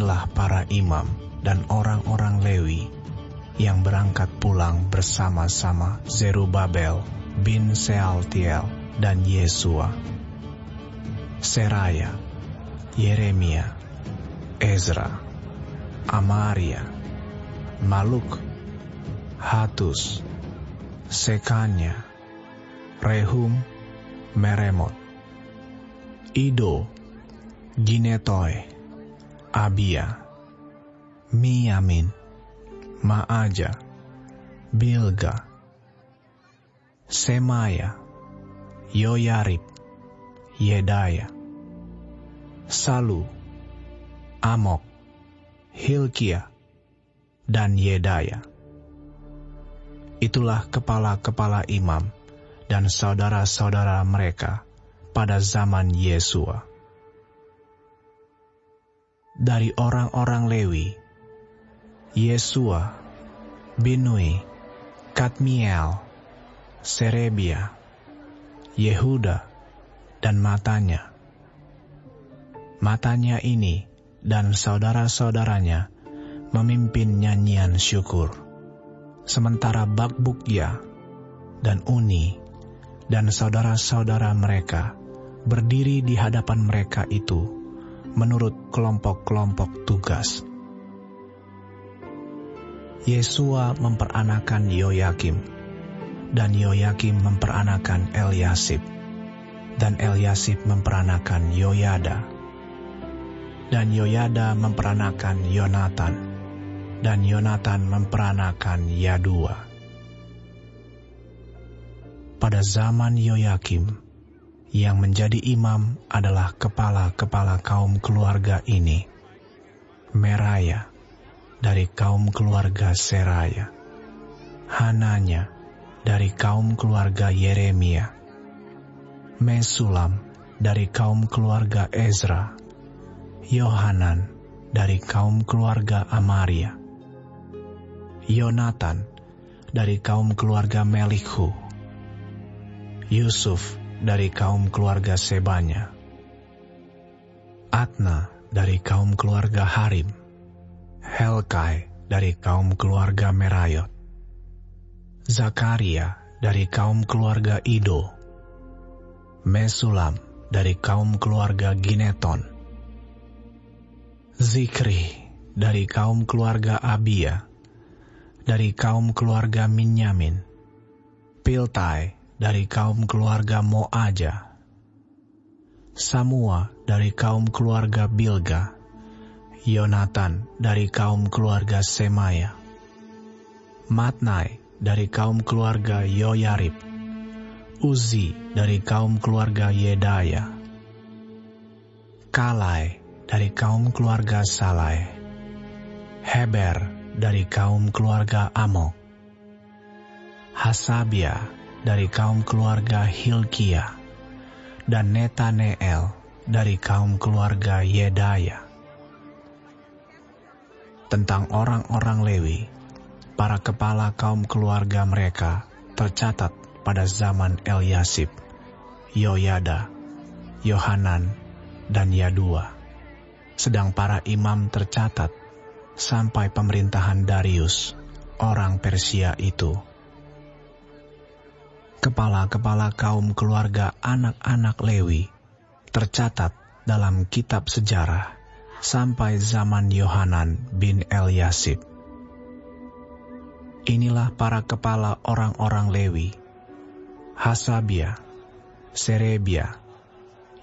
Inilah para imam dan orang-orang Lewi yang berangkat pulang bersama-sama Zerubabel bin Sealtiel dan Yesua, Seraya, Yeremia, Ezra, Amaria, Maluk, Hatus, Sekanya, Rehum, Meremot, Ido, Ginetoy, Abia, Miyamin, Maaja, Bilga, Semaya, Yoyarib, Yedaya, Salu, Amok, Hilkia, dan Yedaya. Itulah kepala-kepala imam dan saudara-saudara mereka pada zaman Yesua. Dari orang-orang Lewi, Yesua, Binui, Kadmiel, Serebia, Yehuda, dan Matanya. Matanya ini dan saudara-saudaranya memimpin nyanyian syukur, sementara Bakbukya dan Uni dan saudara-saudara mereka berdiri di hadapan mereka itu menurut kelompok-kelompok tugas. Yesua memperanakan Yoyakim, dan Yoyakim memperanakan Eliasib, dan Eliasib memperanakan Yoyada, dan Yoyada memperanakan Yonatan, dan Yonatan memperanakan Yadua. Pada zaman Yoyakim, yang menjadi imam adalah kepala-kepala kaum keluarga ini: Meraya dari kaum keluarga Seraya, Hananya dari kaum keluarga Yeremia, Mesulam dari kaum keluarga Ezra, Yohanan dari kaum keluarga Amaria, Yonatan dari kaum keluarga Melikhu, Yusuf dari kaum keluarga Sebanya, Atna dari kaum keluarga Harim, Helkai dari kaum keluarga Merayot, Zakaria dari kaum keluarga Ido, Mesulam dari kaum keluarga Gineton, Zikri dari kaum keluarga Abia, dari kaum keluarga Minyamin, Piltai dari kaum keluarga Moaja, Samua dari kaum keluarga Bilga, Yonatan dari kaum keluarga Semaya, Matnai dari kaum keluarga Yoyarib, Uzi dari kaum keluarga Yedaya, Kalai dari kaum keluarga Salai, Heber dari kaum keluarga Amok, Hasabia dari kaum keluarga Hilkia, dan Netaneel dari kaum keluarga Yedaya. Tentang orang-orang Lewi, para kepala kaum keluarga mereka tercatat pada zaman Eliasib, Yoyada, Yohanan, dan Yadua. Sedang para imam tercatat sampai pemerintahan Darius, orang Persia itu. Kepala-kepala kaum keluarga anak-anak Lewi tercatat dalam kitab sejarah sampai zaman Yohanan bin Eliasib. Inilah para kepala orang-orang Lewi: Hasabia, Serebia,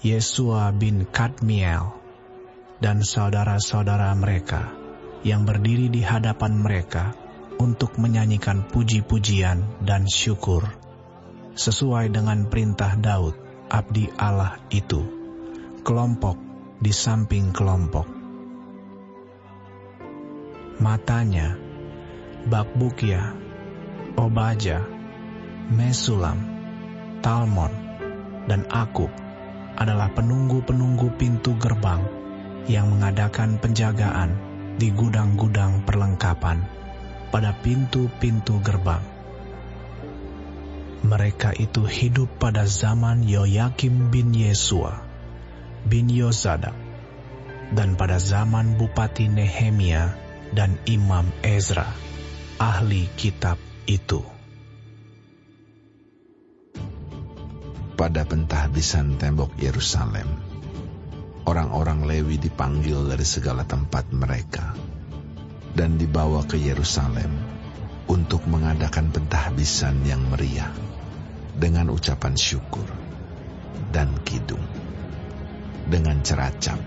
Yesua bin Kadmiel, dan saudara-saudara mereka yang berdiri di hadapan mereka untuk menyanyikan puji-pujian dan syukur sesuai dengan perintah Daud, abdi Allah itu, kelompok di samping kelompok. Matanya, Bakbukya, Obaja, Mesulam, Talmon, dan Akub adalah penunggu-penunggu pintu gerbang yang mengadakan penjagaan di gudang-gudang perlengkapan pada pintu-pintu gerbang. Mereka itu hidup pada zaman Yoyakim bin Yesua, bin Yozadak, dan pada zaman Bupati Nehemia dan Imam Ezra, ahli kitab itu. Pada pentahbisan tembok Yerusalem, orang-orang Lewi dipanggil dari segala tempat mereka dan dibawa ke Yerusalem untuk mengadakan pentahbisan yang meriah dengan ucapan syukur dan kidung, dengan ceracap,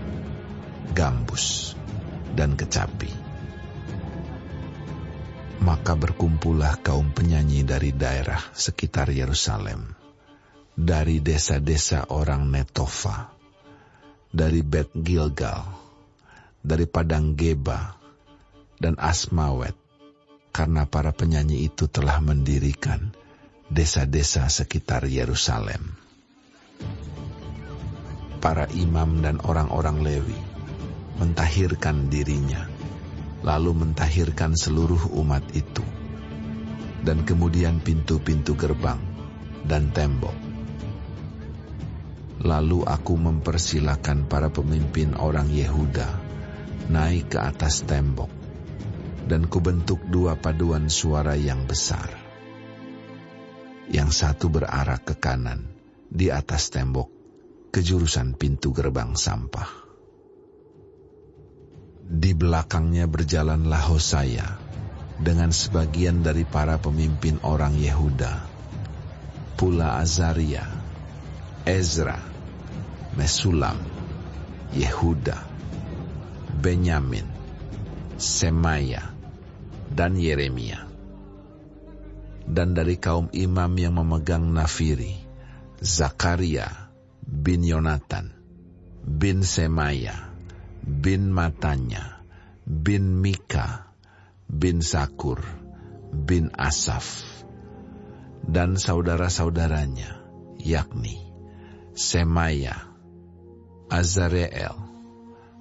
gambus, dan kecapi. Maka berkumpullah kaum penyanyi dari daerah sekitar Yerusalem, dari desa-desa orang Netofa, dari Bet Gilgal, dari Padang Geba, dan Asmawet, karena para penyanyi itu telah mendirikan desa-desa sekitar Yerusalem. Para imam dan orang-orang Lewi mentahirkan dirinya, lalu mentahirkan seluruh umat itu, dan kemudian pintu-pintu gerbang dan tembok. Lalu aku mempersilakan para pemimpin orang Yehuda naik ke atas tembok, dan kubentuk dua paduan suara yang besar. Yang satu berarah ke kanan di atas tembok ke jurusan pintu gerbang sampah. Di belakangnya berjalanlah Hosea dengan sebagian dari para pemimpin orang Yehuda, pula Azaria, Ezra, Mesulam, Yehuda, Benyamin, Semaya, dan Yeremia. Dan dari kaum imam yang memegang nafiri, Zakaria bin Yonatan, bin Semaya, bin Matanya, bin Mika, bin Sakur, bin Asaf, dan saudara-saudaranya, yakni Semaya, Azareel,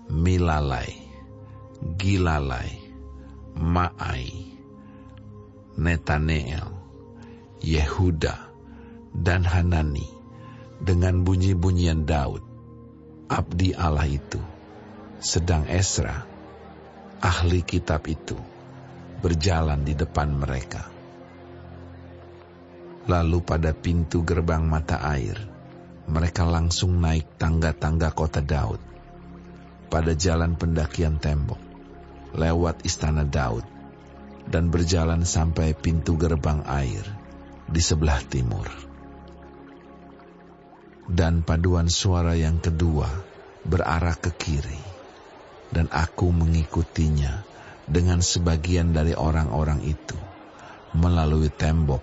Milalai, Gilalai, Maai, Netaneel, Yehuda, dan Hanani, dengan bunyi-bunyian Daud, abdi Allah itu. Sedang Esra, ahli kitab itu, berjalan di depan mereka. Lalu pada pintu gerbang mata air, mereka langsung naik tangga-tangga kota Daud, pada jalan pendakian tembok, lewat istana Daud, dan berjalan sampai pintu gerbang air di sebelah timur. Dan paduan suara yang kedua berarah ke kiri, dan aku mengikutinya dengan sebagian dari orang-orang itu, melalui tembok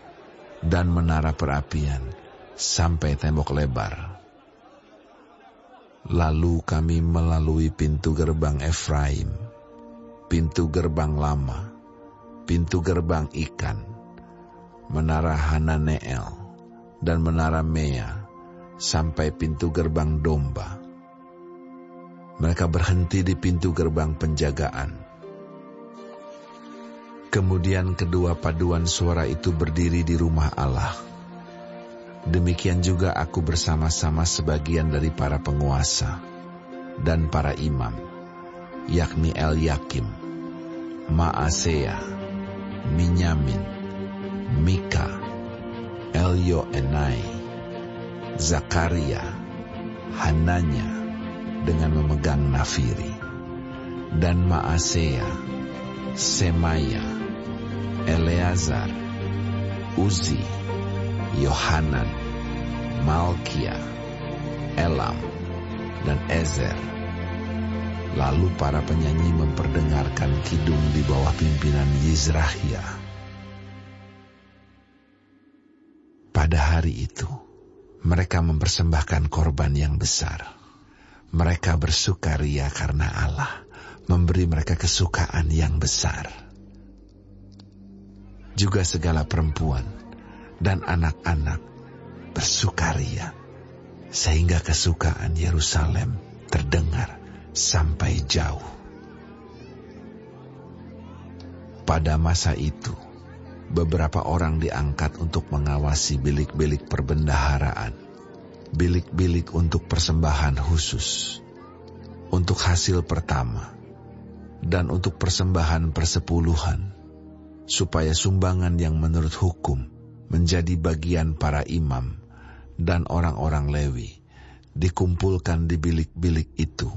dan menara perapian, sampai tembok lebar. Lalu kami melalui pintu gerbang Efraim, pintu gerbang lama, pintu gerbang ikan, menara Hananeel, dan menara Mea, sampai pintu gerbang domba. Mereka berhenti di pintu gerbang penjagaan. Kemudian kedua paduan suara itu berdiri di rumah Allah. Demikian juga aku bersama-sama sebagian dari para penguasa dan para imam, yakni Elyakim, Maasea, Minyamin, Mika, Elyoenai, Zakaria, Hananya dengan memegang nafiri, dan Maasea, Semaya, Eleazar, Uzi, Yohanan, Malkia, Elam, dan Ezer. Lalu para penyanyi memperdengarkan kidung di bawah pimpinan Yizrahia. Pada hari itu, mereka mempersembahkan korban yang besar. Mereka bersukaria karena Allah memberi mereka kesukaan yang besar. Juga segala perempuan dan anak-anak bersukaria, sehingga kesukaan Yerusalem terdengar sampai jauh. Pada masa itu, beberapa orang diangkat untuk mengawasi bilik-bilik perbendaharaan, bilik-bilik untuk persembahan khusus, untuk hasil pertama, dan untuk persembahan persepuluhan, supaya sumbangan yang menurut hukum menjadi bagian para imam dan orang-orang Lewi dikumpulkan di bilik-bilik itu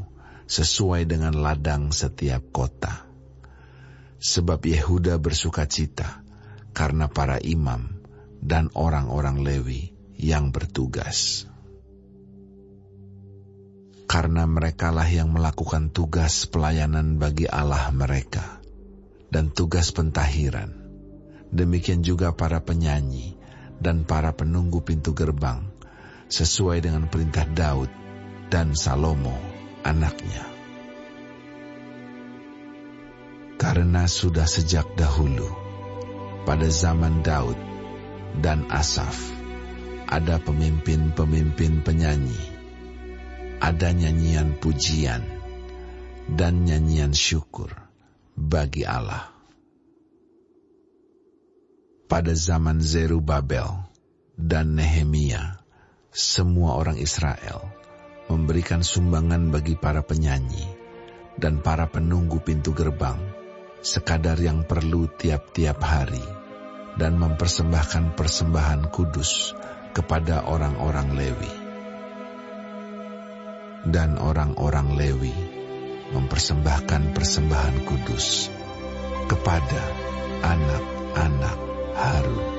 sesuai dengan ladang setiap kota. Sebab Yehuda bersukacita karena para imam dan orang-orang Lewi yang bertugas. Karena merekalah yang melakukan tugas pelayanan bagi Allah mereka dan tugas pentahiran. Demikian juga para penyanyi dan para penunggu pintu gerbang sesuai dengan perintah Daud dan Salomo anaknya. Karena sudah sejak dahulu, pada zaman Daud dan Asaf, ada pemimpin-pemimpin penyanyi, ada nyanyian pujian dan nyanyian syukur bagi Allah. Pada zaman Zerubabel dan Nehemia, semua orang Israel memberikan sumbangan bagi para penyanyi dan para penunggu pintu gerbang, sekadar yang perlu tiap-tiap hari, dan mempersembahkan persembahan kudus kepada orang-orang Lewi. Dan orang-orang Lewi mempersembahkan persembahan kudus kepada anak-anak Harun.